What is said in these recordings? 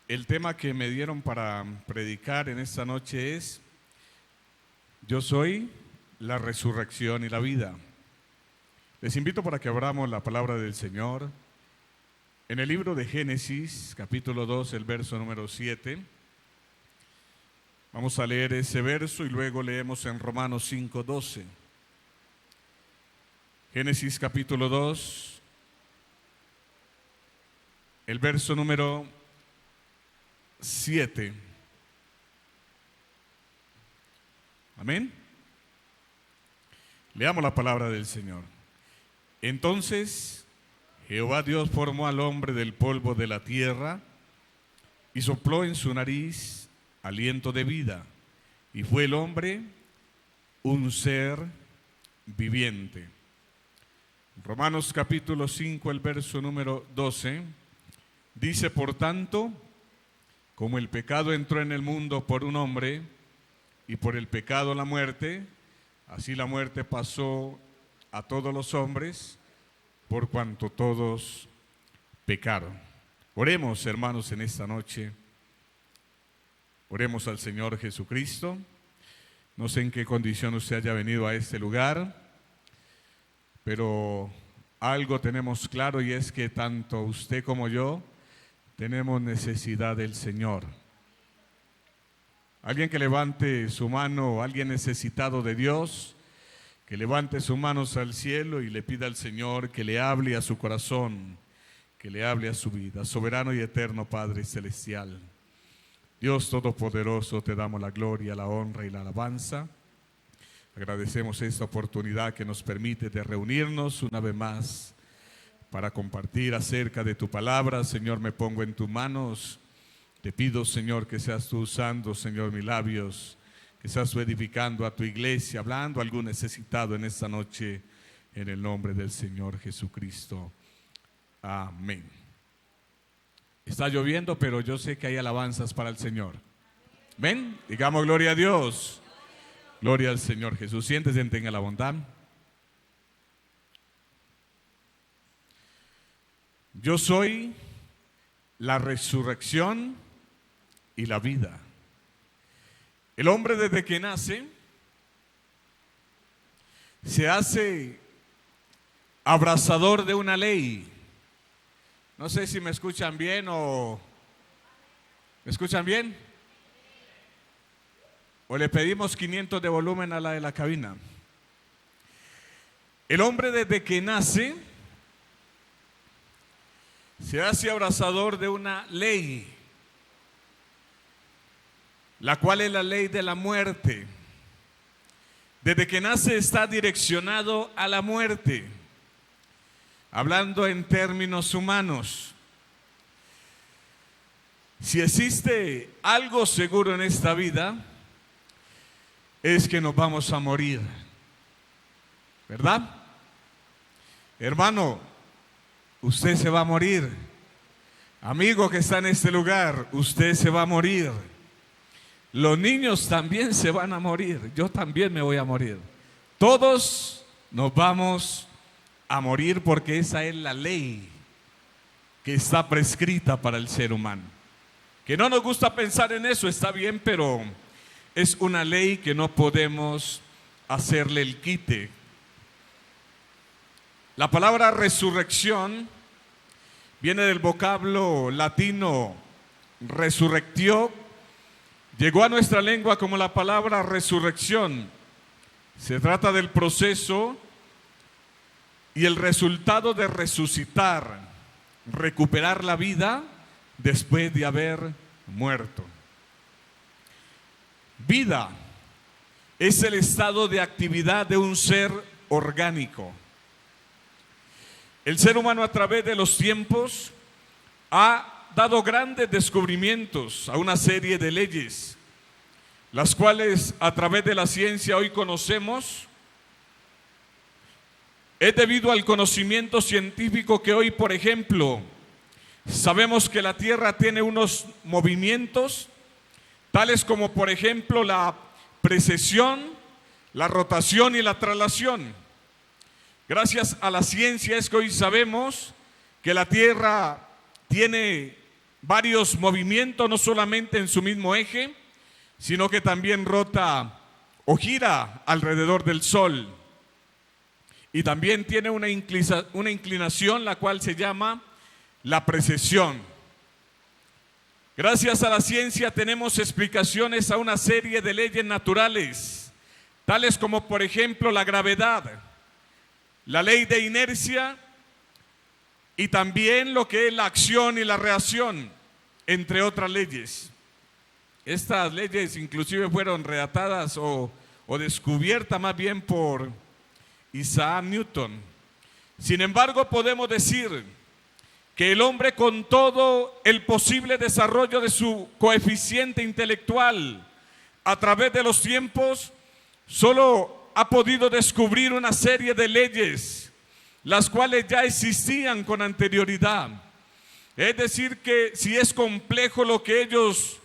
El tema que me dieron para predicar en esta noche es: yo soy la resurrección y la vida. Les invito para que abramos la palabra del Señor en el libro de Génesis, capítulo 2, el verso número 7. Vamos a leer ese verso y luego leemos en Romanos 5:12. Génesis capítulo 2, el verso número 7. Amén. Leamos la palabra del Señor. Entonces Jehová Dios formó al hombre del polvo de la tierra y sopló en su nariz aliento de vida, y fue el hombre un ser viviente. Romanos capítulo 5, el verso número 12, dice: por tanto, como el pecado entró en el mundo por un hombre, y por el pecado la muerte, así la muerte pasó a todos los hombres, por cuanto todos pecaron. Oremos, hermanos, en esta noche. Oremos al Señor Jesucristo. No sé en qué condición usted haya venido a este lugar, pero algo tenemos claro, y es que tanto usted como yo tenemos necesidad del Señor. Alguien que levante su mano, alguien necesitado de Dios, que levante sus manos al cielo y le pida al Señor que le hable a su corazón, que le hable a su vida. Soberano y eterno Padre celestial, Dios todopoderoso, te damos la gloria, la honra y la alabanza. Agradecemos esta oportunidad que nos permite de reunirnos una vez más para compartir acerca de tu palabra. Señor, me pongo en tus manos. Te pido, Señor, que seas tú usando, Señor, mis labios, que seas tú edificando a tu iglesia, hablando a algún necesitado en esta noche, en el nombre del Señor Jesucristo. Amén. Está lloviendo, pero yo sé que hay alabanzas para el Señor. ¿Ven? Digamos gloria a Dios. Gloria al Señor Jesús. Siéntese, tenga la bondad. Yo soy la resurrección y la vida. El hombre, desde que nace, se hace abrazador de una ley. No sé si me escuchan bien o... ¿Me escuchan bien? O le pedimos 500 de volumen a la de la cabina. El hombre, desde que nace, se hace abrazador de una ley, la cual es la ley de la muerte. Desde que nace está direccionado a la muerte, hablando en términos humanos. Si existe algo seguro en esta vida, es que nos vamos a morir, ¿verdad? Hermano, usted se va a morir. Amigo que está en este lugar, usted se va a morir. Los niños también se van a morir. Yo también me voy a morir. Todos nos vamos a morir, porque esa es la ley que está prescrita para el ser humano. Que no nos gusta pensar en eso, está bien, pero es una ley que no podemos hacerle el quite. La palabra resurrección viene del vocablo latino resurrectio. Llegó a nuestra lengua como la palabra resurrección. Se trata del proceso y el resultado de resucitar, recuperar la vida después de haber muerto. Vida es el estado de actividad de un ser orgánico. El ser humano, a través de los tiempos, ha dado grandes descubrimientos a una serie de leyes, las cuales a través de la ciencia hoy conocemos. Es debido al conocimiento científico que hoy, por ejemplo, sabemos que la Tierra tiene unos movimientos, tales como, por ejemplo, la precesión, la rotación y la traslación. Gracias a la ciencia es que hoy sabemos que la Tierra tiene varios movimientos, no solamente en su mismo eje, sino que también rota o gira alrededor del Sol. Y también tiene una inclinación, la cual se llama la precesión. Gracias a la ciencia tenemos explicaciones a una serie de leyes naturales, tales como por ejemplo la gravedad, la ley de inercia y también lo que es la acción y la reacción, entre otras leyes. Estas leyes inclusive fueron redactadas o descubiertas más bien por Isaac Newton. Sin embargo, podemos decir que el hombre, con todo el posible desarrollo de su coeficiente intelectual a través de los tiempos, solo ha podido descubrir una serie de leyes, las cuales ya existían con anterioridad. Es decir, que si es complejo lo que ellos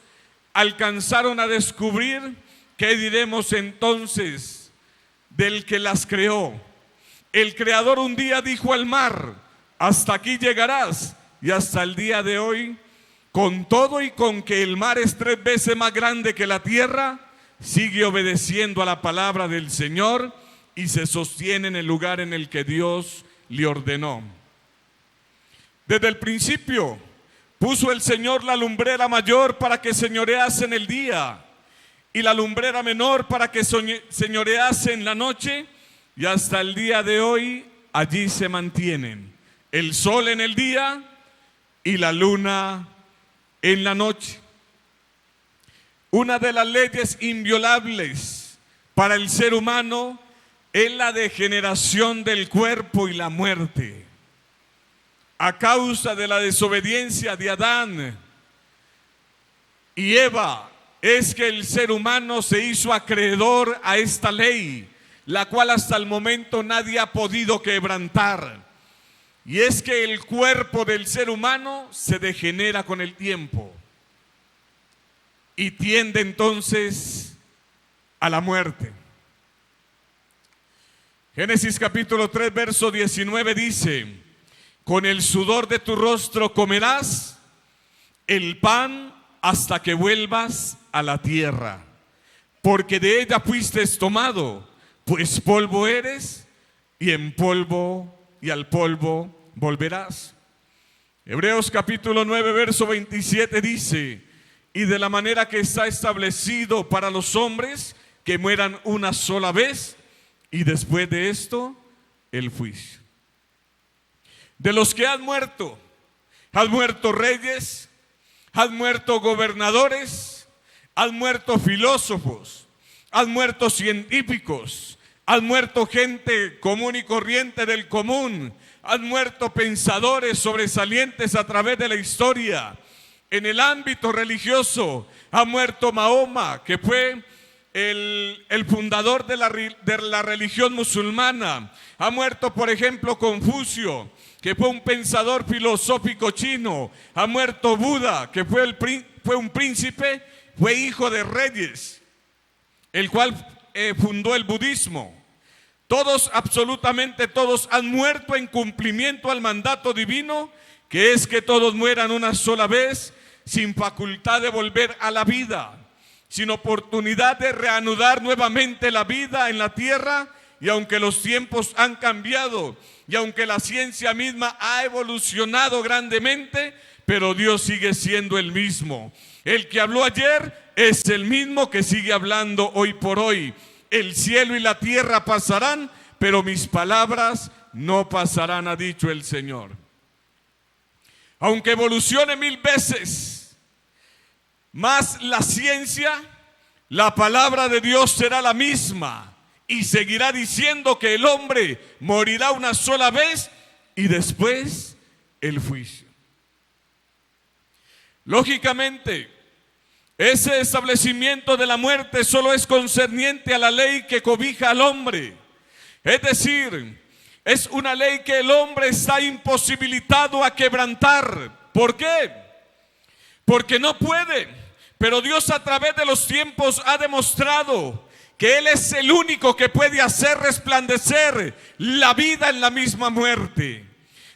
alcanzaron a descubrir, ¿qué diremos entonces del que las creó? El Creador un día dijo al mar: hasta aquí llegarás, y hasta el día de hoy, con todo y con que el mar es 3 veces más grande que la tierra, sigue obedeciendo a la palabra del Señor y se sostiene en el lugar en el que Dios le ordenó. Desde el principio puso el Señor la lumbrera mayor para que señorease en el día, y la lumbrera menor para que señorease en la noche, y hasta el día de hoy allí se mantienen el sol en el día y la luna en la noche. Una de las leyes inviolables para el ser humano es la degeneración del cuerpo y la muerte. A causa de la desobediencia de Adán y Eva, es que el ser humano se hizo acreedor a esta ley, la cual hasta el momento nadie ha podido quebrantar. Y es que el cuerpo del ser humano se degenera con el tiempo y tiende entonces a la muerte. Génesis capítulo 3, verso 19 dice: con el sudor de tu rostro comerás el pan hasta que vuelvas a la tierra, porque de ella fuiste tomado, pues polvo eres, y en polvo y al polvo volverás. Hebreos capítulo 9, verso 27 dice: y de la manera que está establecido para los hombres que mueran una sola vez, y después de esto el juicio. De los que han muerto reyes, han muerto gobernadores, han muerto filósofos, han muerto científicos, han muerto gente común y corriente del común, han muerto pensadores sobresalientes a través de la historia. En el ámbito religioso ha muerto Mahoma, que fue el fundador de la religión musulmana. Ha muerto, por ejemplo, Confucio, que fue un pensador filosófico chino. Ha muerto Buda, que fue un príncipe, fue hijo de reyes, el cual fundó el budismo. Todos, absolutamente todos, han muerto en cumplimiento al mandato divino, que es que todos mueran una sola vez, sin facultad de volver a la vida, sin oportunidad de reanudar nuevamente la vida en la tierra. Y aunque los tiempos han cambiado, y aunque la ciencia misma ha evolucionado grandemente, pero Dios sigue siendo el mismo. El que habló ayer es el mismo que sigue hablando hoy por hoy. El cielo y la tierra pasarán, pero mis palabras no pasarán, ha dicho el Señor. Aunque evolucione 1000 veces más la ciencia, la palabra de Dios será la misma y seguirá diciendo que el hombre morirá una sola vez y después el juicio. Lógicamente, ese establecimiento de la muerte solo es concerniente a la ley que cobija al hombre. Es decir, es una ley que el hombre está imposibilitado a quebrantar. ¿Por qué? Porque no puede. Pero Dios a través de los tiempos ha demostrado que Él es el único que puede hacer resplandecer la vida en la misma muerte.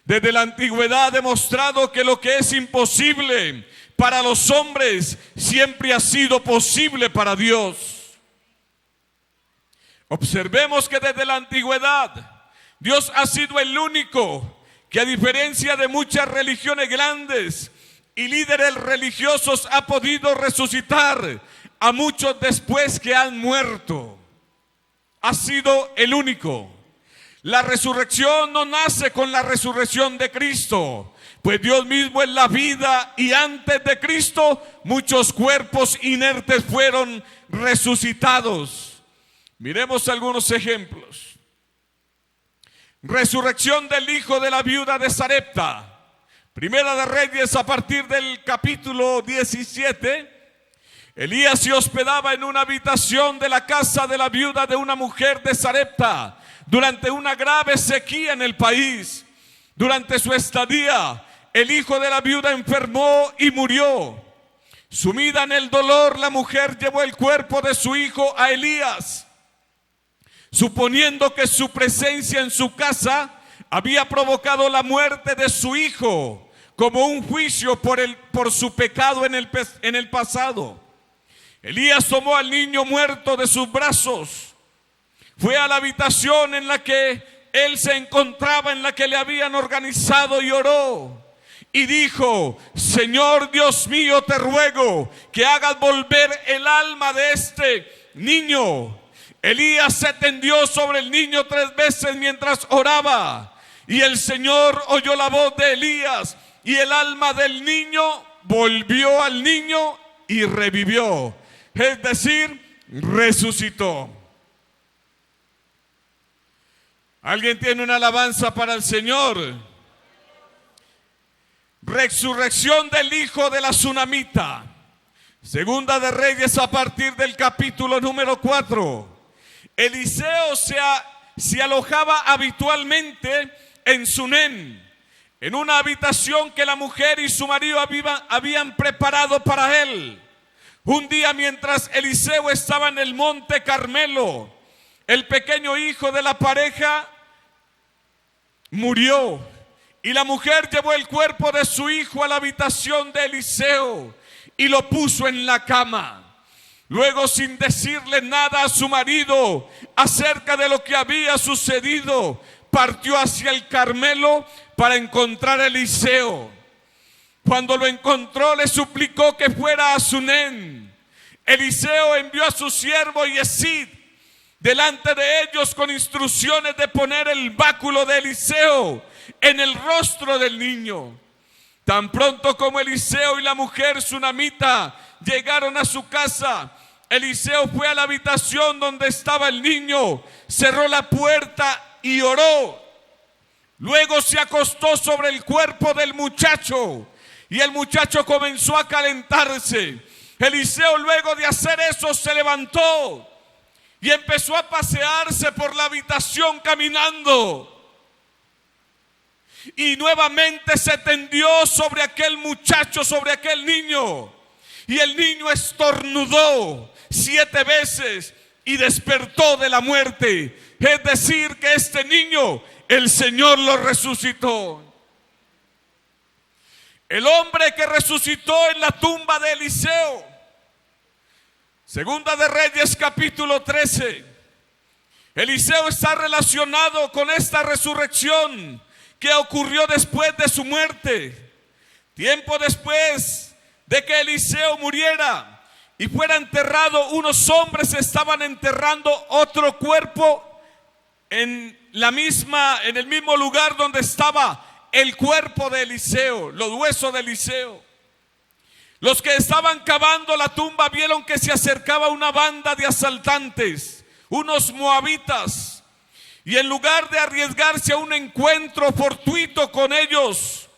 Desde la antigüedad ha demostrado que lo que es imposible para los hombres siempre ha sido posible para Dios. Observemos que desde la antigüedad Dios ha sido el único que, a diferencia de muchas religiones grandes y líderes religiosos, ha podido resucitar a muchos después que han muerto. Ha sido el único. La resurrección no nace con la resurrección de Cristo, pues Dios mismo es la vida, y antes de Cristo muchos cuerpos inertes fueron resucitados. Miremos algunos ejemplos. Resurrección del hijo de la viuda de Sarepta. Primera de Reyes, a partir del capítulo 17. Elías se hospedaba en una habitación de la casa de la viuda de una mujer de Sarepta durante una grave sequía en el país. Durante su estadía, el hijo de la viuda enfermó y murió. Sumida en el dolor, la mujer llevó el cuerpo de su hijo a Elías, suponiendo que su presencia en su casa había provocado la muerte de su hijo como un juicio por su pecado en el pasado. Elías tomó al niño muerto de sus brazos, fue a la habitación en la que él se encontraba, en la que le habían organizado, y oró y dijo: Señor Dios mío, te ruego que hagas volver el alma de este niño. Elías se tendió sobre el niño 3 veces mientras oraba, y el Señor oyó la voz de Elías, y el alma del niño volvió al niño y revivió, es decir, resucitó. ¿Alguien tiene una alabanza para el Señor? Resurrección del hijo de la Sunamita. Segunda de Reyes, a partir del capítulo número 4. Eliseo se alojaba habitualmente en Sunem, en una habitación que la mujer y su marido habían preparado para él. Un día, mientras Eliseo estaba en el monte Carmelo, el pequeño hijo de la pareja murió, y la mujer llevó el cuerpo de su hijo a la habitación de Eliseo y lo puso en la cama. Luego, sin decirle nada a su marido acerca de lo que había sucedido, partió hacia el Carmelo para encontrar a Eliseo. Cuando lo encontró, le suplicó que fuera a Sunem. Eliseo envió a su siervo Yesid delante de ellos con instrucciones de poner el báculo de Eliseo en el rostro del niño. Tan pronto como Eliseo y la mujer sunamita llegaron a su casa, Eliseo fue a la habitación donde estaba el niño, cerró la puerta y oró. Luego se acostó sobre el cuerpo del muchacho, y el muchacho comenzó a calentarse. Eliseo, luego de hacer eso, se levantó y empezó a pasearse por la habitación caminando. Y nuevamente se tendió sobre aquel muchacho, sobre aquel niño. Y el niño estornudó 7 veces y despertó de la muerte. Es decir, que este niño, el Señor lo resucitó. El hombre que resucitó en la tumba de Eliseo. Segunda de Reyes, capítulo 13. Eliseo está relacionado con esta resurrección que ocurrió después de su muerte. Tiempo después de que Eliseo muriera y fuera enterrado, unos hombres estaban enterrando otro cuerpo en el mismo lugar donde estaba el cuerpo de Eliseo, los huesos de Eliseo. Los que estaban cavando la tumba vieron que se acercaba una banda de asaltantes, unos moabitas, y en lugar de arriesgarse a un encuentro fortuito con ellos,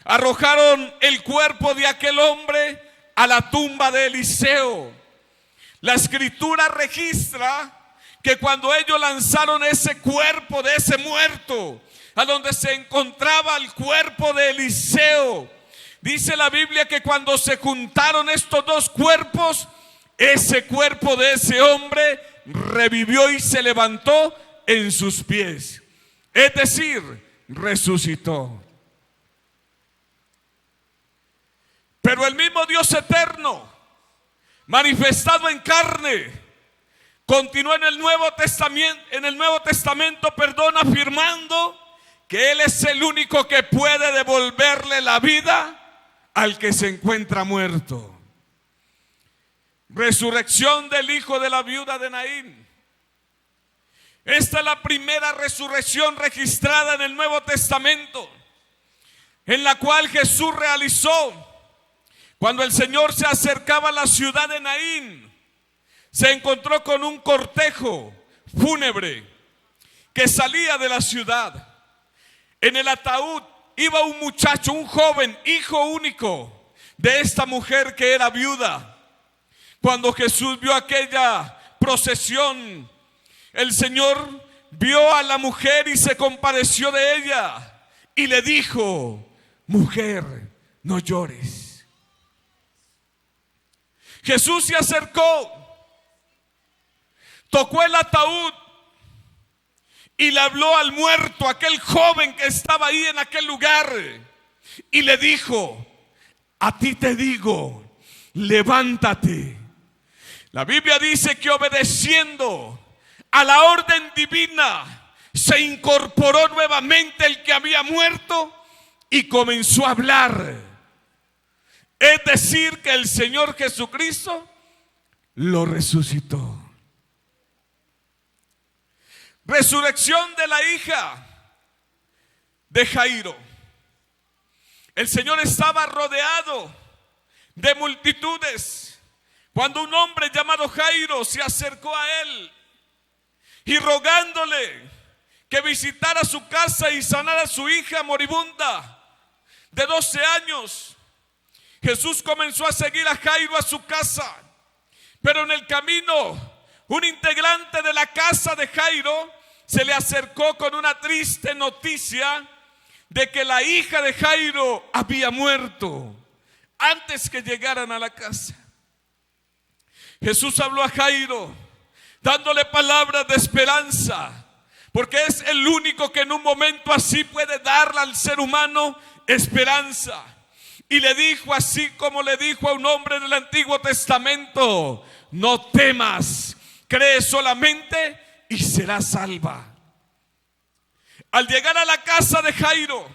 arrojaron el cuerpo de aquel hombre a la tumba de Eliseo. La escritura registra que cuando ellos lanzaron ese cuerpo de ese muerto a donde se encontraba el cuerpo de Eliseo, dice la Biblia que cuando se juntaron estos dos cuerpos, ese cuerpo de ese hombre revivió y se levantó en sus pies. Es decir, resucitó. Pero el mismo Dios eterno, manifestado en carne, continúa en el Nuevo Testamento, afirmando que Él es el único que puede devolverle la vida al que se encuentra muerto. Resurrección del hijo de la viuda de Naín. Esta es la primera resurrección registrada en el Nuevo Testamento, en la cual Jesús realizó cuando el Señor se acercaba a la ciudad de Naín. Se encontró con un cortejo fúnebre que salía de la ciudad. En el ataúd iba un muchacho, un joven, hijo único de esta mujer que era viuda. Cuando Jesús vio aquella procesión, el Señor vio a la mujer y se compadeció de ella y le dijo: mujer, no llores. Jesús se acercó, tocó el ataúd y le habló al muerto, aquel joven que estaba ahí en aquel lugar, y le dijo: a ti te digo, levántate. La Biblia dice que obedeciendo a la orden divina, se incorporó nuevamente el que había muerto y comenzó a hablar. Es decir, que el Señor Jesucristo lo resucitó. Resurrección de la hija de Jairo. El Señor estaba rodeado de multitudes cuando un hombre llamado Jairo se acercó a él y rogándole que visitara su casa y sanara a su hija moribunda de 12 años. Jesús comenzó a seguir a Jairo a su casa, pero en el camino un integrante de la casa de Jairo se le acercó con una triste noticia de que la hija de Jairo había muerto antes que llegaran a la casa. Jesús habló a Jairo dándole palabras de esperanza, porque es el único que en un momento así puede darle al ser humano esperanza. Y le dijo, así como le dijo a un hombre del Antiguo Testamento: no temas, cree solamente y serás salva. Al llegar a la casa de Jairo,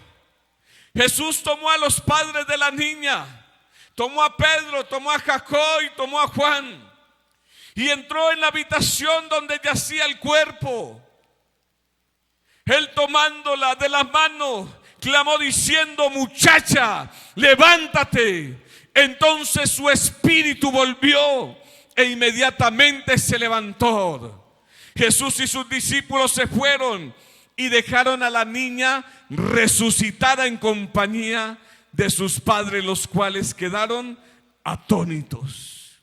Jesús tomó a los padres de la niña, tomó a Pedro, tomó a Jacob y tomó a Juan, y entró en la habitación donde yacía el cuerpo. Él, tomándola de las manos, clamó diciendo: muchacha, levántate. Entonces su espíritu volvió e inmediatamente se levantó. Jesús y sus discípulos se fueron y dejaron a la niña resucitada en compañía de sus padres, los cuales quedaron atónitos.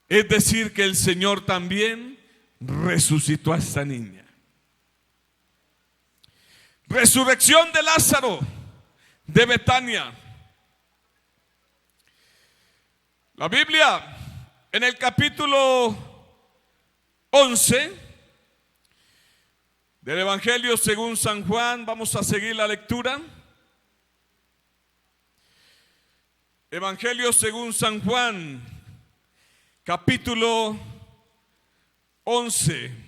Es decir, que el Señor también resucitó a esta niña. Resurrección de Lázaro de Betania. La Biblia en el capítulo 11 del Evangelio según San Juan, vamos a seguir la lectura. Evangelio según San Juan, capítulo 11.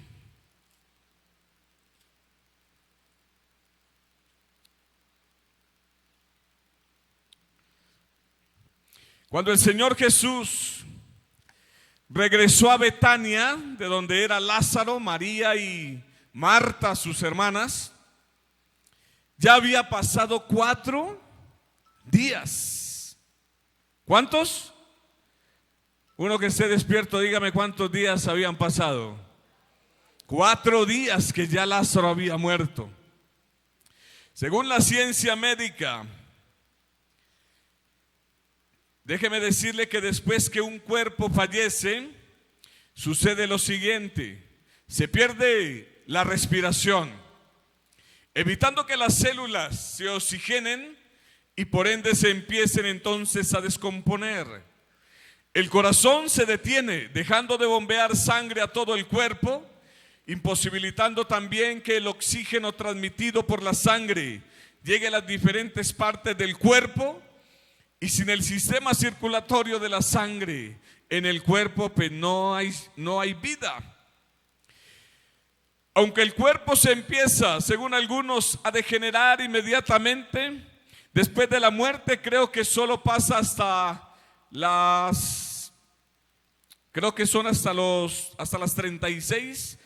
Cuando el Señor Jesús regresó a Betania, de donde era Lázaro, María y Marta, sus hermanas, ya había pasado 4 días. ¿Cuántos? Uno que esté despierto, dígame cuántos días habían pasado. 4 días que ya Lázaro había muerto. Según la ciencia médica, déjeme decirle que después que un cuerpo fallece, sucede lo siguiente: se pierde la respiración, evitando que las células se oxigenen y por ende se empiecen entonces a descomponer. El corazón se detiene, dejando de bombear sangre a todo el cuerpo, imposibilitando también que el oxígeno transmitido por la sangre llegue a las diferentes partes del cuerpo, y sin el sistema circulatorio de la sangre en el cuerpo, pues no hay vida. Aunque el cuerpo se empieza, según algunos, a degenerar inmediatamente, después de la muerte, creo que solo pasa hasta las 36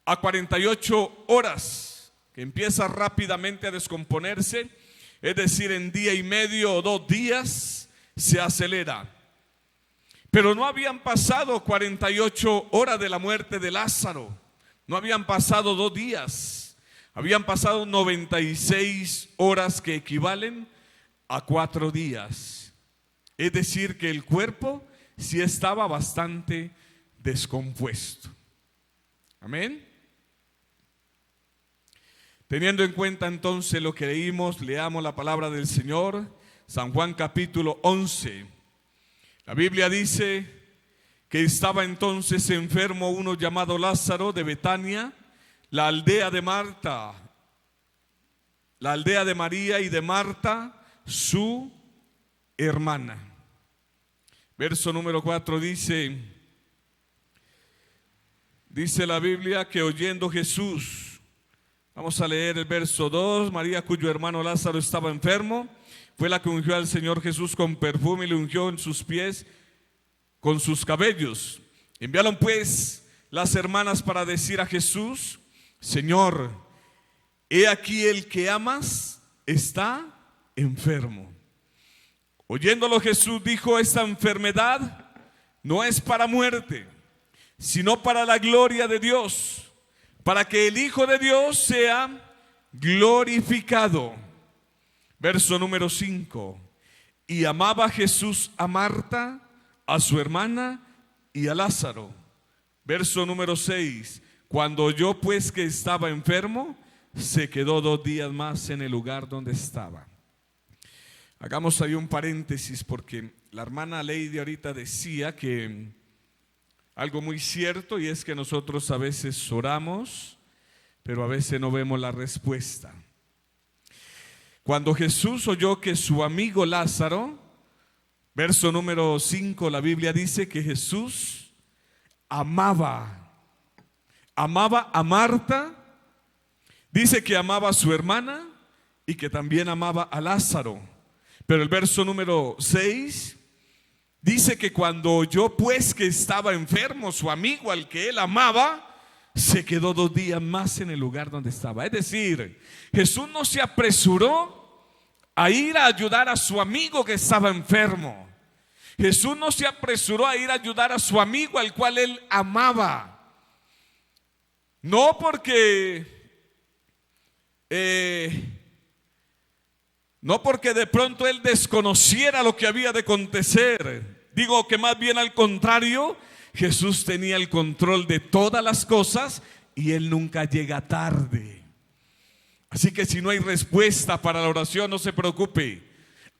a 48 horas, que empieza rápidamente a descomponerse, es decir, en día y medio o 2 días se acelera. Pero no habían pasado 48 horas de la muerte de Lázaro. No habían pasado 2 días, habían pasado 96 horas que equivalen a 4 días. Es decir, que el cuerpo sí estaba bastante descompuesto. Amén. Teniendo en cuenta entonces lo que leímos, leamos la palabra del Señor, San Juan capítulo 11. La Biblia dice que estaba entonces enfermo uno llamado Lázaro de Betania, la aldea de Marta, la aldea de María y de Marta, su hermana. Verso número 4 dice la Biblia que oyendo Jesús, vamos a leer el verso 2, María cuyo hermano Lázaro estaba enfermo, fue la que ungió al Señor Jesús con perfume y le ungió en sus pies con sus cabellos. Enviaron pues las hermanas para decir a Jesús: Señor, he aquí el que amas está enfermo. Oyéndolo Jesús dijo: esta enfermedad no es para muerte, sino para la gloria de Dios, para que el Hijo de Dios sea glorificado. Verso número 5. Y amaba Jesús a Marta, a su hermana y a Lázaro. Verso número 6. Cuando oyó pues que estaba enfermo, se quedó 2 días más en el lugar donde estaba. Hagamos ahí un paréntesis, porque la hermana Lady ahorita decía que algo muy cierto, y es que nosotros a veces oramos, pero a veces no vemos la respuesta. Cuando Jesús oyó que su amigo Lázaro, verso número 5, la Biblia dice que Jesús amaba a Marta, dice que amaba a su hermana y que también amaba a Lázaro. Pero el verso número 6 dice que cuando oyó pues que estaba enfermo su amigo al que él amaba, se quedó 2 días más en el lugar donde estaba. Es decir, Jesús no se apresuró a ir a ayudar a su amigo que estaba enfermo. Jesús no se apresuró a ir a ayudar a su amigo al cual él amaba. No porque de pronto él desconociera lo que había de acontecer. Digo que más bien al contrario, Jesús tenía el control de todas las cosas y él nunca llega tarde. Así que si no hay respuesta para la oración, no se preocupe.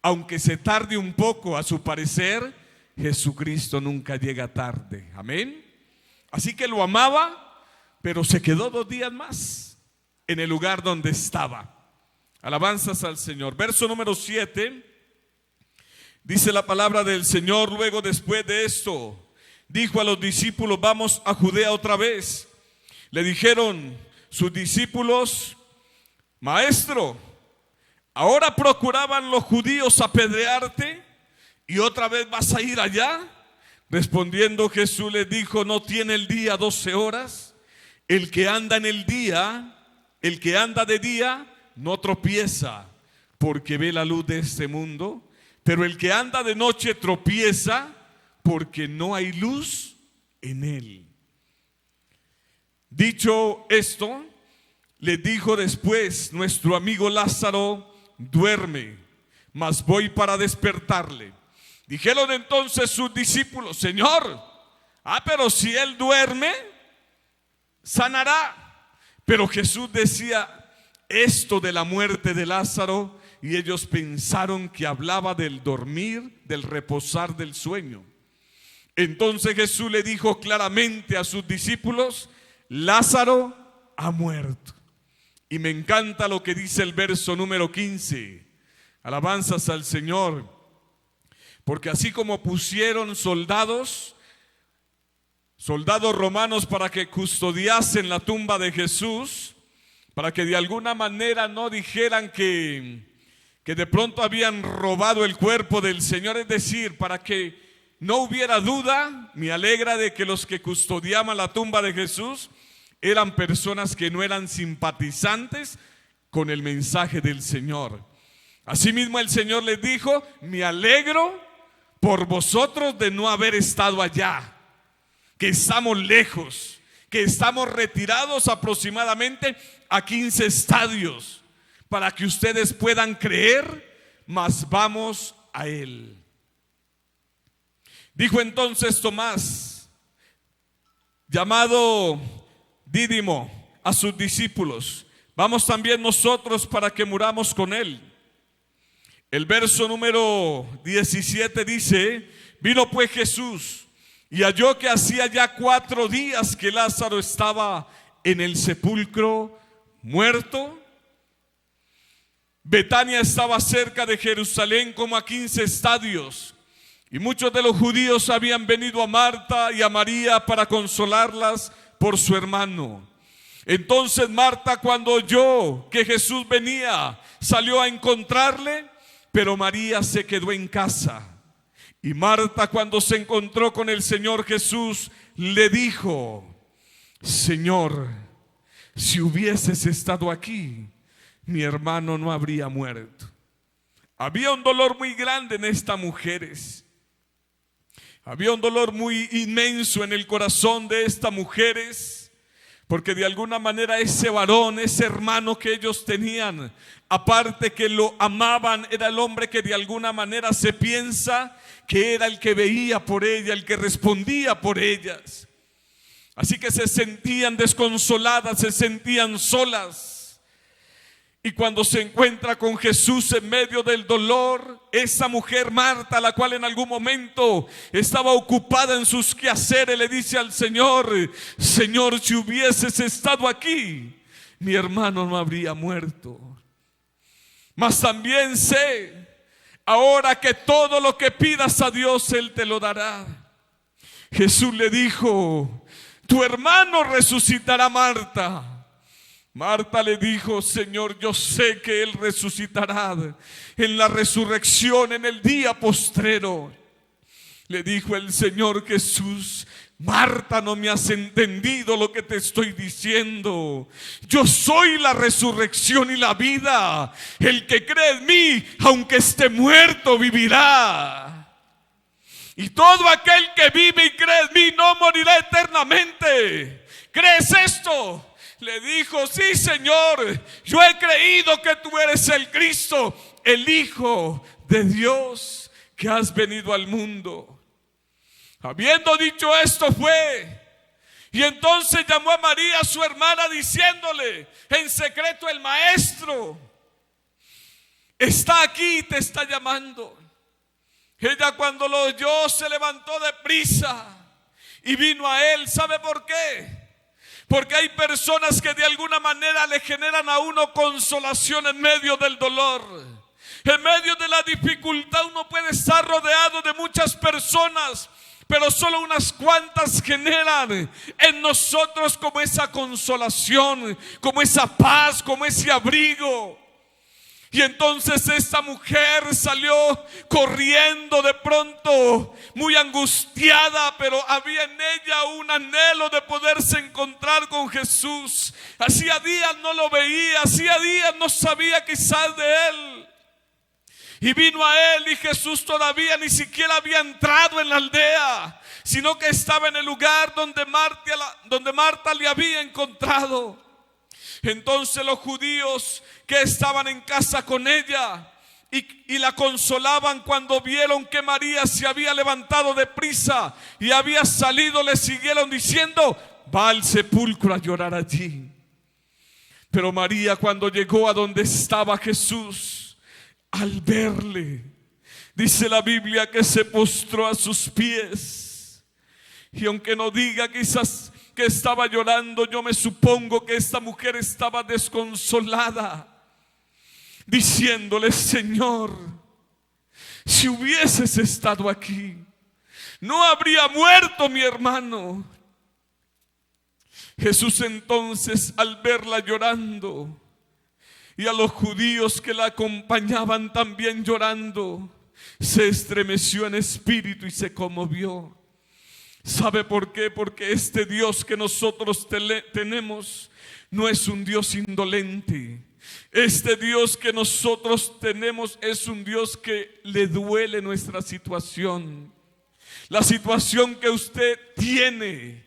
Aunque se tarde un poco a su parecer, Jesucristo nunca llega tarde. Amén. Así que lo amaba, pero se quedó 2 días más en el lugar donde estaba. Alabanzas al Señor. Verso número 7. Dice la palabra del Señor: luego después de esto, dijo a los discípulos: vamos a Judea otra vez. Le dijeron sus discípulos: Maestro, ahora procuraban los judíos apedrearte y otra vez vas a ir allá. Respondiendo Jesús les dijo: ¿no tiene el día 12 horas? El que anda en el día, el que anda de día, no tropieza porque ve la luz de este mundo, pero el que anda de noche tropieza porque no hay luz en él. Dicho esto, les dijo después: nuestro amigo Lázaro duerme, mas voy para despertarle. Dijeron entonces sus discípulos: Señor, pero si él duerme, sanará. Pero Jesús decía esto de la muerte de Lázaro, y ellos pensaron que hablaba del dormir, del reposar del sueño. Entonces Jesús le dijo claramente a sus discípulos: Lázaro ha muerto, Y me encanta lo que dice el verso número 15. Alabanzas al Señor. Porque así como pusieron soldados romanos para que custodiasen la tumba de Jesús, para que de alguna manera no dijeran que de pronto habían robado el cuerpo del Señor, es decir, para que no hubiera duda, me alegra de que los que custodiaban la tumba de Jesús eran personas que no eran simpatizantes con el mensaje del Señor. Asimismo el Señor les dijo: me alegro por vosotros de no haber estado allá, que estamos lejos, que estamos retirados aproximadamente a 15 estadios, para que ustedes puedan creer, mas vamos a Él. Dijo entonces Tomás, llamado Dídimo, a sus discípulos: vamos también nosotros para que muramos con Él. El verso número 17 dice: vino pues Jesús y halló que hacía ya 4 días que Lázaro estaba en el sepulcro muerto. Betania estaba cerca de Jerusalén como a 15 estadios, y muchos de los judíos habían venido a Marta y a María para consolarlas por su hermano. Entonces Marta, cuando oyó que Jesús venía, salió a encontrarle, pero María se quedó en casa. Y Marta, cuando se encontró con el Señor Jesús, le dijo: Señor, si hubieses estado aquí, mi hermano no habría muerto. Había un dolor muy grande en estas mujeres. Había un dolor muy inmenso en el corazón de estas mujeres, porque de alguna manera ese varón, ese hermano que ellos tenían, aparte que lo amaban, era el hombre que de alguna manera se piensa que era el que veía por ella, el que respondía por ellas. Así que se sentían desconsoladas, se sentían solas. Y cuando se encuentra con Jesús en medio del dolor, esa mujer Marta, la cual en algún momento estaba ocupada en sus quehaceres, le dice al Señor: Señor, si hubieses estado aquí, mi hermano no habría muerto. Mas también sé ahora que todo lo que pidas a Dios, Él te lo dará. Jesús le dijo: tu hermano resucitará, Marta. Marta le dijo: Señor, yo sé que Él resucitará en la resurrección, en el día postrero. Le dijo el Señor Jesús: Marta, no me has entendido lo que te estoy diciendo. Yo soy la resurrección y la vida. El que cree en mí, aunque esté muerto, vivirá. Y todo aquel que vive y cree en mí no morirá eternamente. ¿Crees esto? Le dijo: sí, Señor, yo he creído que tú eres el Cristo, el Hijo de Dios, que has venido al mundo. Habiendo dicho esto fue, y entonces llamó a María, su hermana, diciéndole en secreto: el Maestro está aquí y te está llamando. Ella, cuando lo oyó, se levantó deprisa y vino a él. ¿Sabe por qué? Porque hay personas que de alguna manera le generan a uno consolación en medio del dolor. En medio de la dificultad uno puede estar rodeado de muchas personas, pero solo unas cuantas generan en nosotros como esa consolación, como esa paz, como ese abrigo. Y entonces esta mujer salió corriendo de pronto, muy angustiada, pero había en ella un anhelo de poderse encontrar con Jesús. Hacía días no lo veía, hacía días no sabía quizás de él. Y vino a él, y Jesús todavía ni siquiera había entrado en la aldea, sino que estaba en el lugar donde Marta le había encontrado. Entonces los judíos que estaban en casa con ella y la consolaban, cuando vieron que María se había levantado deprisa y había salido, le siguieron diciendo: va al sepulcro a llorar allí. Pero María, cuando llegó a donde estaba Jesús, al verle, dice la Biblia que se postró a sus pies. Y aunque no diga quizás que estaba llorando. Yo me supongo que esta mujer estaba desconsolada, diciéndole: Señor, si hubieses estado aquí, no habría muerto mi hermano. Jesús entonces, al verla llorando y a los judíos que la acompañaban también llorando, se estremeció en espíritu y se conmovió. ¿Sabe por qué? Porque este Dios que nosotros tenemos no es un Dios indolente. Este Dios que nosotros tenemos es un Dios que le duele nuestra situación. La situación que usted tiene,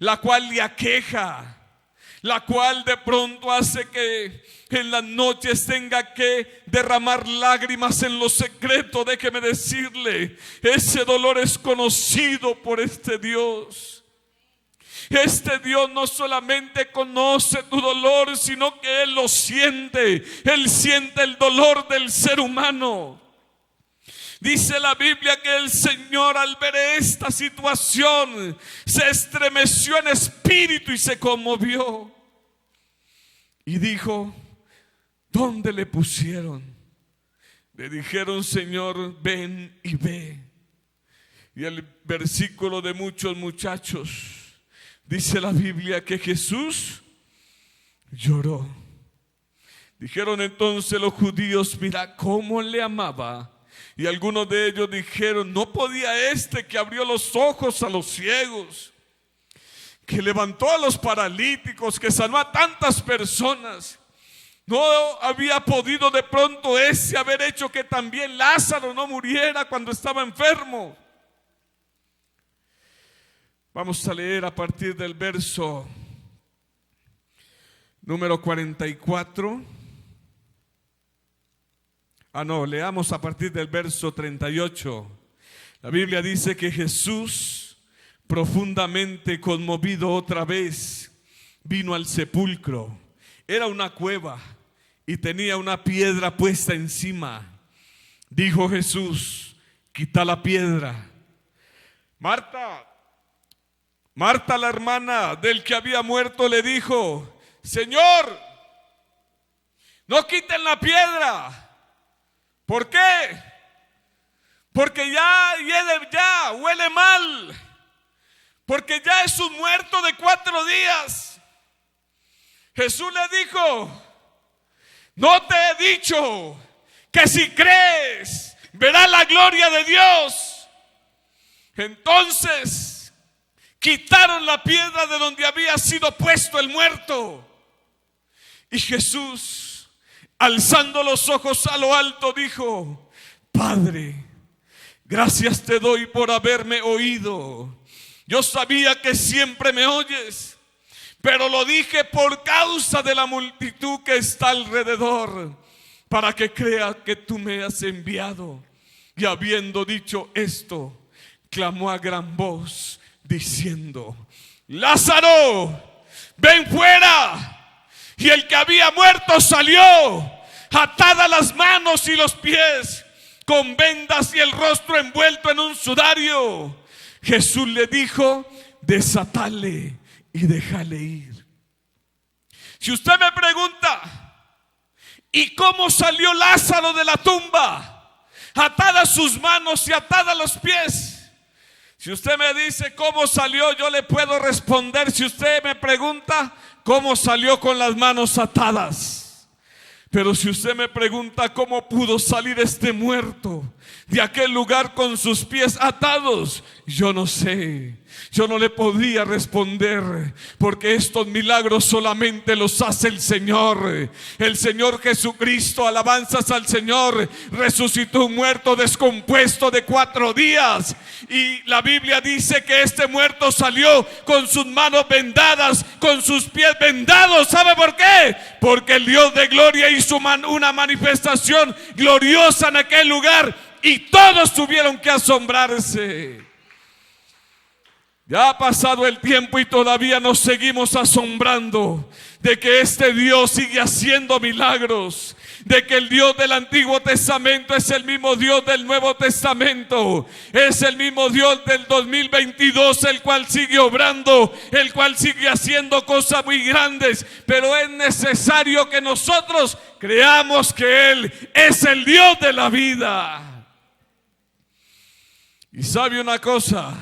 la cual le aqueja, la cual de pronto hace que en las noches tenga que derramar lágrimas en lo secreto. Déjeme decirle, ese dolor es conocido por este Dios. Este Dios no solamente conoce tu dolor, sino que Él lo siente. Él siente el dolor del ser humano. Dice la Biblia que el Señor, al ver esta situación, se estremeció en espíritu y se conmovió. Y dijo: ¿dónde le pusieron? Le dijeron: Señor, ven y ve. Y el versículo de muchos muchachos, dice la Biblia que Jesús lloró. Dijeron entonces los judíos: mira cómo le amaba. Y algunos de ellos dijeron: ¿no podía este que abrió los ojos a los ciegos, que levantó a los paralíticos, que sanó a tantas personas, no había podido de pronto ese haber hecho que también Lázaro no muriera cuando estaba enfermo? Vamos a leer a partir del verso número 44. Leamos a partir del verso 38. La Biblia dice que Jesús, profundamente conmovido otra vez, vino al sepulcro. Era una cueva y tenía una piedra puesta encima. Dijo Jesús: quita la piedra. Marta, Marta, la hermana del que había muerto, le dijo: Señor, no quiten la piedra. ¿Por qué? Porque ya huele mal. Porque ya es un muerto de 4 días. Jesús le dijo: ¿no te he dicho que si crees verás la gloria de Dios? Entonces quitaron la piedra de donde había sido puesto el muerto. Y Jesús, alzando los ojos a lo alto, dijo: Padre, gracias te doy por haberme oído. Yo sabía que siempre me oyes, pero lo dije por causa de la multitud que está alrededor, para que crea que tú me has enviado. Y habiendo dicho esto, clamó a gran voz diciendo: Lázaro, ven fuera. Y el que había muerto salió, atadas las manos y los pies, con vendas y el rostro envuelto en un sudario. Jesús le dijo: desatale y déjale ir. Si usted me pregunta: ¿y cómo salió Lázaro de la tumba? Atadas sus manos y atadas los pies. Si usted me dice cómo salió, yo le puedo responder. Si usted me pregunta cómo salió con las manos atadas. Pero si usted me pregunta cómo pudo salir este muerto de aquel lugar con sus pies atados, yo no sé. Yo no le podría responder, porque estos milagros solamente los hace el Señor. El Señor Jesucristo, alabanzas al Señor, resucitó un muerto descompuesto de 4 días. Y la Biblia dice que este muerto salió con sus manos vendadas, con sus pies vendados. ¿Sabe por qué? Porque el Dios de gloria hizo una manifestación gloriosa en aquel lugar y todos tuvieron que asombrarse. Ya ha pasado el tiempo y todavía nos seguimos asombrando de que este Dios sigue haciendo milagros, de que el Dios del Antiguo Testamento es el mismo Dios del Nuevo Testamento, es el mismo Dios del 2022, el cual sigue obrando, el cual sigue haciendo cosas muy grandes, pero es necesario que nosotros creamos que Él es el Dios de la vida. Y sabe una cosa,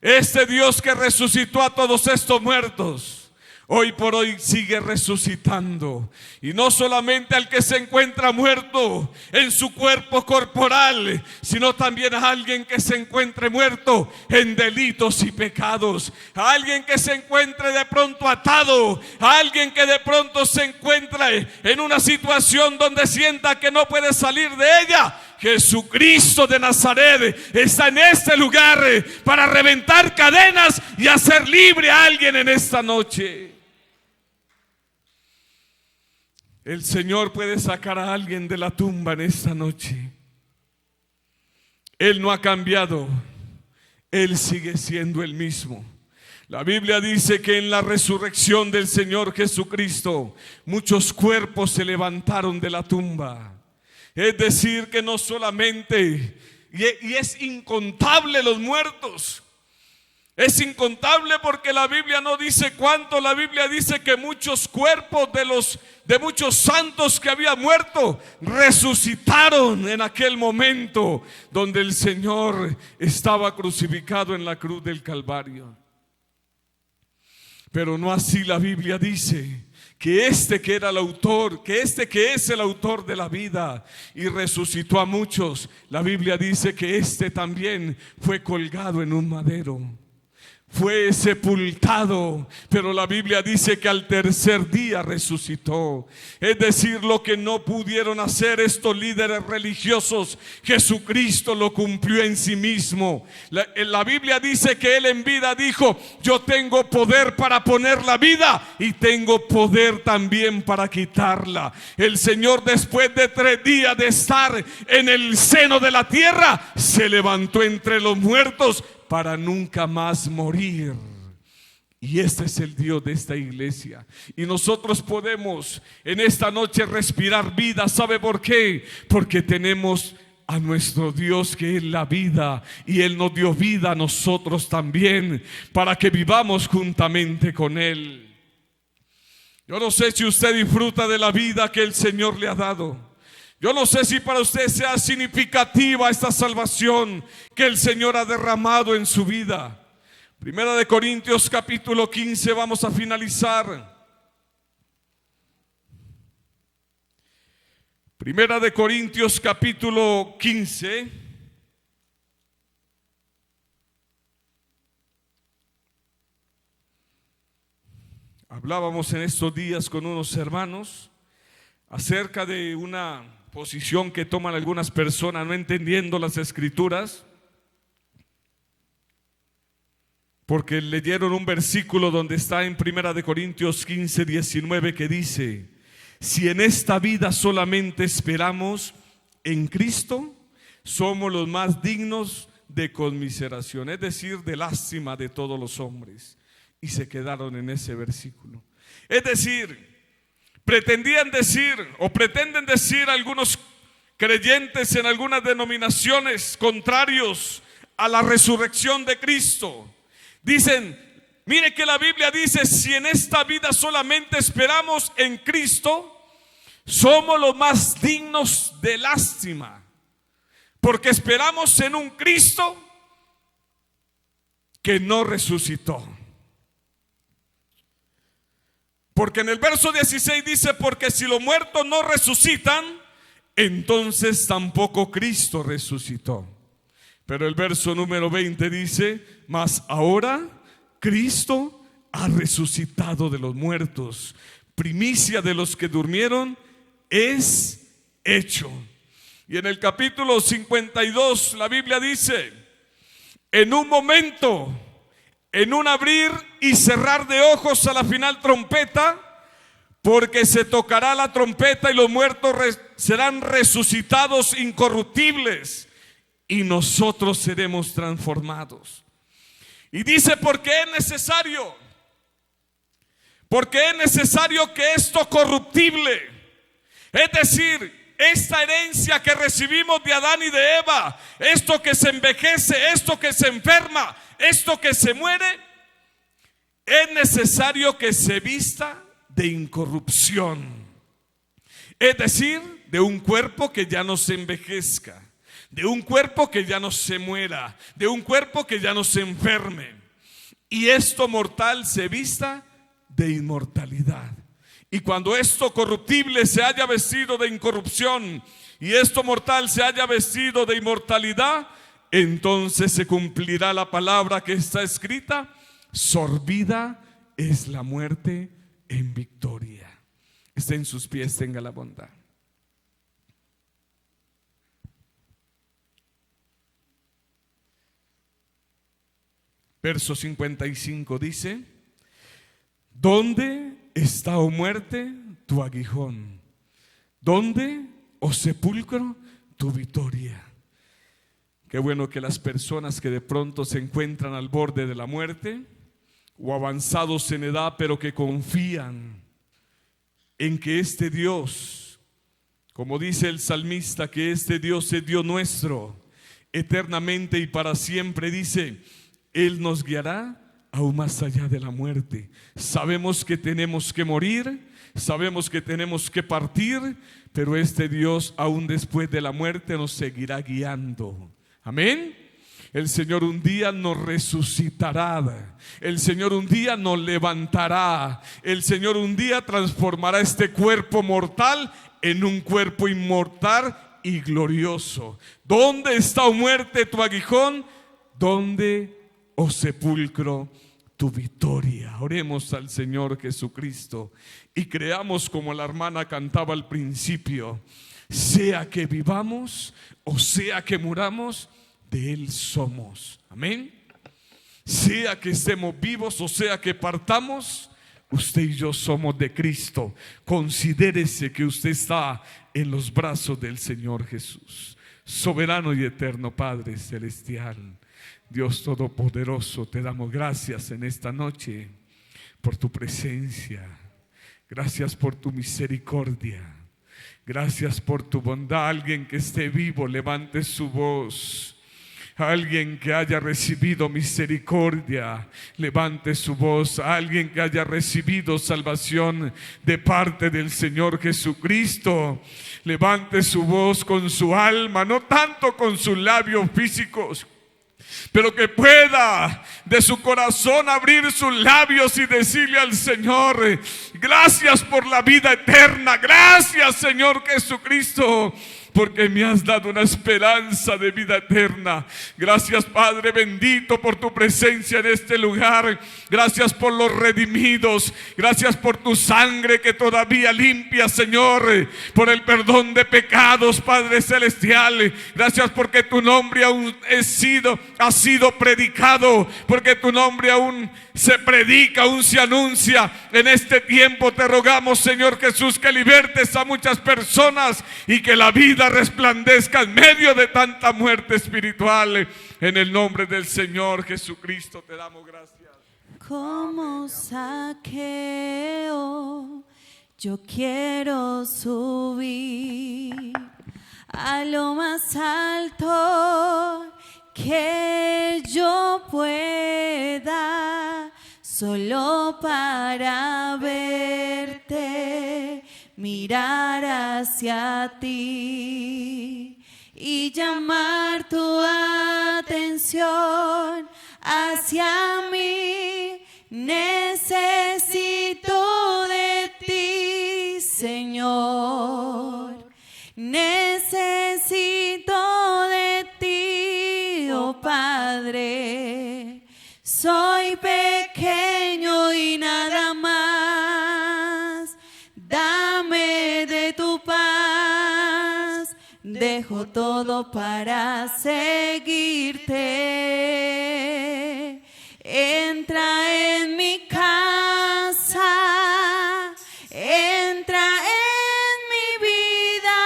este Dios que resucitó a todos estos muertos, hoy por hoy sigue resucitando, y no solamente al que se encuentra muerto en su cuerpo corporal, sino también a alguien que se encuentre muerto en delitos y pecados, a alguien que se encuentre de pronto atado, a alguien que de pronto se encuentre en una situación donde sienta que no puede salir de ella. Jesucristo de Nazaret está en este lugar para reventar cadenas y hacer libre a alguien en esta noche. El Señor puede sacar a alguien de la tumba en esta noche. Él no ha cambiado, Él sigue siendo el mismo. La Biblia dice que en la resurrección del Señor Jesucristo muchos cuerpos se levantaron de la tumba. Es decir, que no solamente, y es incontable los muertos. Es incontable porque la Biblia no dice cuánto. La Biblia dice que muchos cuerpos de muchos santos que habían muerto resucitaron en aquel momento donde el Señor estaba crucificado en la cruz del Calvario. Pero no así la Biblia dice que que era el autor, que es el autor de la vida y resucitó a muchos. La Biblia dice que también fue colgado en un madero, fue sepultado, pero la Biblia dice que al tercer día resucitó. Es decir, lo que no pudieron hacer estos líderes religiosos, Jesucristo lo cumplió en sí mismo. La Biblia dice que Él en vida dijo: yo tengo poder para poner la vida y tengo poder también para quitarla. El Señor, después de 3 días de estar en el seno de la tierra, se levantó entre los muertos para nunca más morir. Y este es el Dios de esta iglesia. Y nosotros podemos en esta noche respirar vida. ¿Sabe por qué? Porque tenemos a nuestro Dios que es la vida, y Él nos dio vida a nosotros también para que vivamos juntamente con Él. Yo no sé si usted disfruta de la vida que el Señor le ha dado. Yo no sé si para usted sea significativa esta salvación que el Señor ha derramado en su vida. Primera de Corintios capítulo 15, vamos a finalizar. Primera de Corintios capítulo 15. Hablábamos en estos días con unos hermanos acerca de una posición que toman algunas personas no entendiendo las escrituras, porque leyeron un versículo donde está en Primera de Corintios 15, 19, que dice: si en esta vida solamente esperamos en Cristo, somos los más dignos de conmiseración, es decir, de lástima de todos los hombres. Y se quedaron en ese versículo. Es decir, pretendían decir o pretenden decir algunos creyentes en algunas denominaciones contrarios a la resurrección de Cristo. Dicen: mire que la Biblia dice: si en esta vida solamente esperamos en Cristo, somos los más dignos de lástima, porque esperamos en un Cristo que no resucitó. Porque en el verso 16 dice: porque si los muertos no resucitan, entonces tampoco Cristo resucitó. Pero el verso número 20 dice: mas ahora Cristo ha resucitado de los muertos, primicia de los que durmieron es hecho. Y en el capítulo 52 la Biblia dice: en un momento, en un abrir y cerrar de ojos, a la final trompeta, porque se tocará la trompeta y los muertos serán resucitados incorruptibles y nosotros seremos transformados. Y dice: porque es necesario que esto corruptible, Es decir, esta herencia que recibimos de Adán y de Eva, esto que se envejece, esto que se enferma, esto que se muere, es necesario que se vista de incorrupción. Es decir, de un cuerpo que ya no se envejezca, de un cuerpo que ya no se muera, de un cuerpo que ya no se enferme. Y esto mortal se vista de inmortalidad. Y cuando esto corruptible se haya vestido de incorrupción y esto mortal se haya vestido de inmortalidad, entonces se cumplirá la palabra que está escrita: sorbida es la muerte en victoria. Esté en sus pies, tenga la bondad. Verso 55 dice: ¿dónde está, oh muerte, tu aguijón? ¿Dónde, oh sepulcro, tu victoria? Qué bueno que las personas que de pronto se encuentran al borde de la muerte o avanzados en edad, pero que confían en que este Dios, como dice el salmista, que este Dios es Dios nuestro eternamente y para siempre, dice: Él nos guiará aún más allá de la muerte. Sabemos que tenemos que morir, sabemos que tenemos que partir, pero este Dios aún después de la muerte nos seguirá guiando. Amén. El Señor un día nos resucitará, el Señor un día nos levantará, el Señor un día transformará este cuerpo mortal en un cuerpo inmortal y glorioso. ¿Dónde está, oh muerte, tu aguijón? ¿Dónde, oh sepulcro, tu victoria? Oremos al Señor Jesucristo y creamos como la hermana cantaba al principio: sea que vivamos o sea que muramos, de Él somos. Amén. Sea que estemos vivos o sea que partamos, usted y yo somos de Cristo. Considérese que usted está en los brazos del Señor Jesús. Soberano y eterno Padre celestial, Dios todopoderoso, te damos gracias en esta noche por tu presencia. Gracias por tu misericordia. Gracias por tu bondad. Alguien que esté vivo, levante su voz. Alguien que haya recibido misericordia, levante su voz. Alguien que haya recibido salvación de parte del Señor Jesucristo, levante su voz con su alma, no tanto con sus labios físicos, pero que pueda de su corazón abrir sus labios y decirle al Señor: gracias por la vida eterna, gracias Señor Jesucristo, porque me has dado una esperanza de vida eterna. Gracias Padre bendito por tu presencia en este lugar. Gracias por los redimidos. Gracias por tu sangre que todavía limpia, Señor, por el perdón de pecados, Padre celestial. Gracias porque tu nombre aún ha sido predicado, porque tu nombre aún se predica, aún se anuncia. En este tiempo te rogamos, Señor Jesús, que libertes a muchas personas y que la vida resplandezca en medio de tanta muerte espiritual. En el nombre del Señor Jesucristo te damos gracias. Como Zaqueo, yo quiero subir a lo más alto que yo pueda, solo para verte, mirar hacia ti y llamar tu atención hacia mí. Necesito de ti, Señor. Necesito de ti, oh Padre. Soy pequeño y nada más. Dame de tu paz. Dejo todo para seguirte. Entra en mi casa. Entra en mi vida.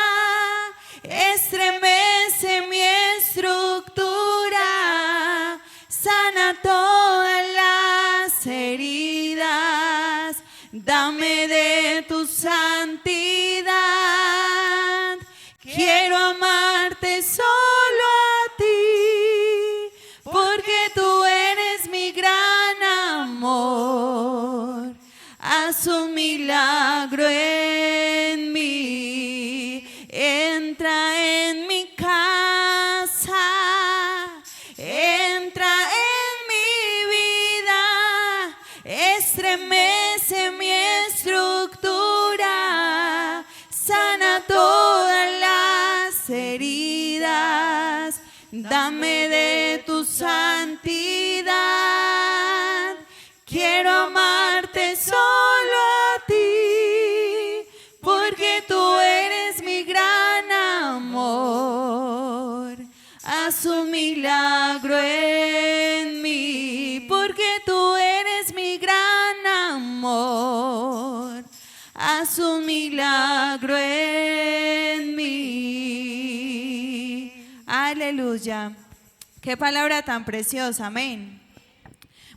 Estremece mi estructura. Sana todas las heridas. Dame de tu santidad. pidas, dame de tu santidad. Quiero amarte solo a ti, porque tú eres mi gran amor. Haz un milagro en mí, porque tú eres mi gran amor. Haz un milagro en mí. Aleluya. Qué palabra tan preciosa, amén.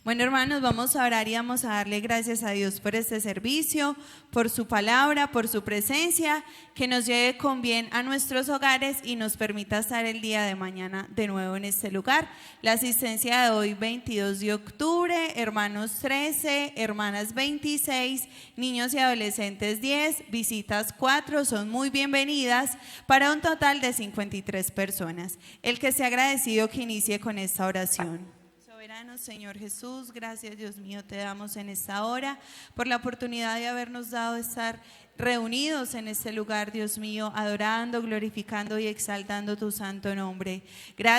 Bueno, hermanos, vamos a orar y vamos a darle gracias a Dios por este servicio, por su palabra, por su presencia, que nos lleve con bien a nuestros hogares y nos permita estar el día de mañana de nuevo en este lugar. La asistencia de hoy, 22 de octubre, hermanos 13, hermanas 26, niños y adolescentes 10, visitas 4, son muy bienvenidas, para un total de 53 personas. El que sea agradecido que inicie con esta oración. Soberano Señor Jesús, gracias Dios mío te damos en esta hora por la oportunidad de habernos dado estar reunidos en este lugar, Dios mío, adorando, glorificando y exaltando tu santo nombre. Gracias.